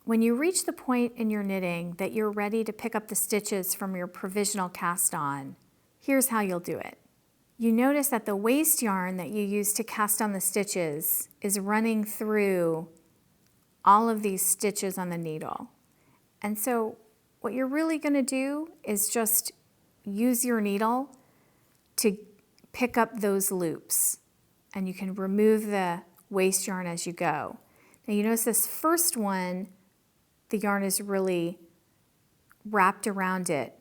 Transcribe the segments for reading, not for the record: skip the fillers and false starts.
when you reach the point in your knitting that you're ready to pick up the stitches from your provisional cast on, here's how you'll do it. You notice that the waste yarn that you use to cast on the stitches is running through all of these stitches on the needle. And so what you're really going to do is just use your needle to pick up those loops, and you can remove the waste yarn as you go. Now you notice this first one, the yarn is really wrapped around it.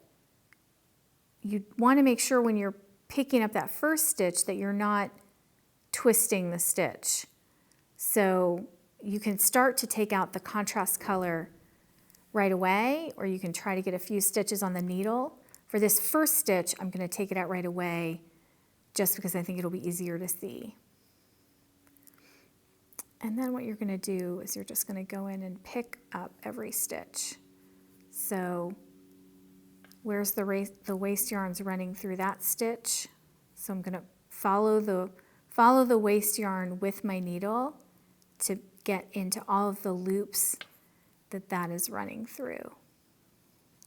You want to make sure when you're picking up that first stitch that you're not twisting the stitch. So you can start to take out the contrast color right away, or you can try to get a few stitches on the needle. For this first stitch, I'm going to take it out right away just because I think it'll be easier to see. And then what you're going to do is you're just going to go in and pick up every stitch. So where's the waste yarn's running through that stitch? So I'm going to follow the waste yarn with my needle to get into all of the loops that is running through.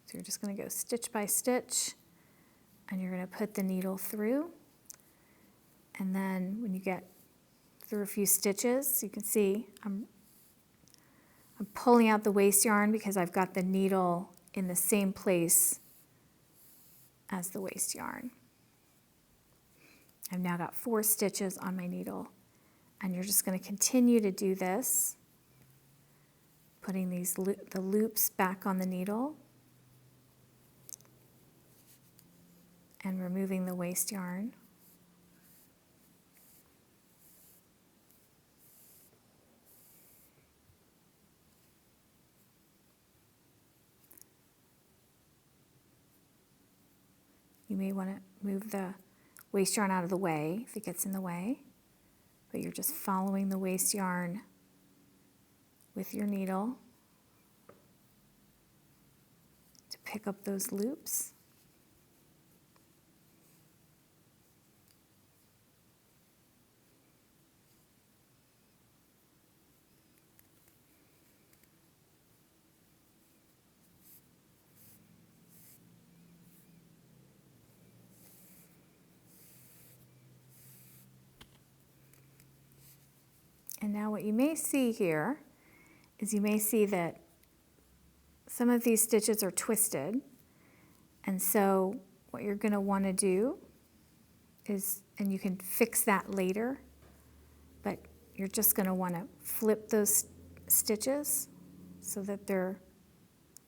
So you're just going to go stitch by stitch, and you're going to put the needle through. And then when you get through a few stitches, you can see I'm pulling out the waste yarn because I've got the needle in the same place as the waste yarn. I've now got 4 stitches on my needle, and you're just going to continue to do this, putting the loops back on the needle and removing the waste yarn. You may want to move the waste yarn out of the way if it gets in the way, but you're just following the waste yarn with your needle to pick up those loops. And now what you may see here is you may see that some of these stitches are twisted. And so what you're going to want to do is, and you can fix that later, but you're just going to want to flip those stitches so that they're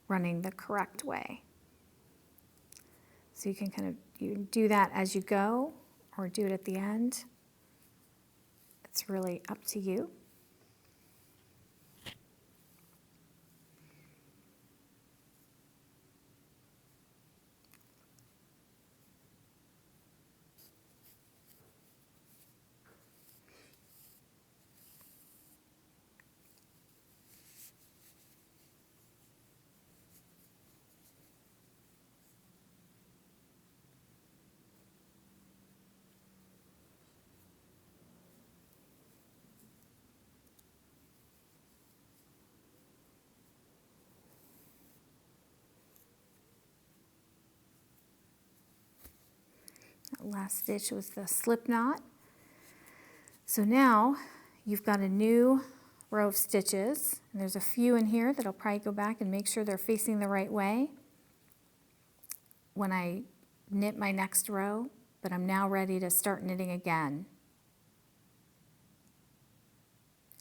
running the correct way. So you can you do that as you go or do it at the end. It's really up to you. Last stitch was the slip knot. So now you've got a new row of stitches, and there's a few in here that I'll probably go back and make sure they're facing the right way when I knit my next row, but I'm now ready to start knitting again.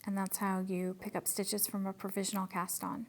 And that's how you pick up stitches from a provisional cast on.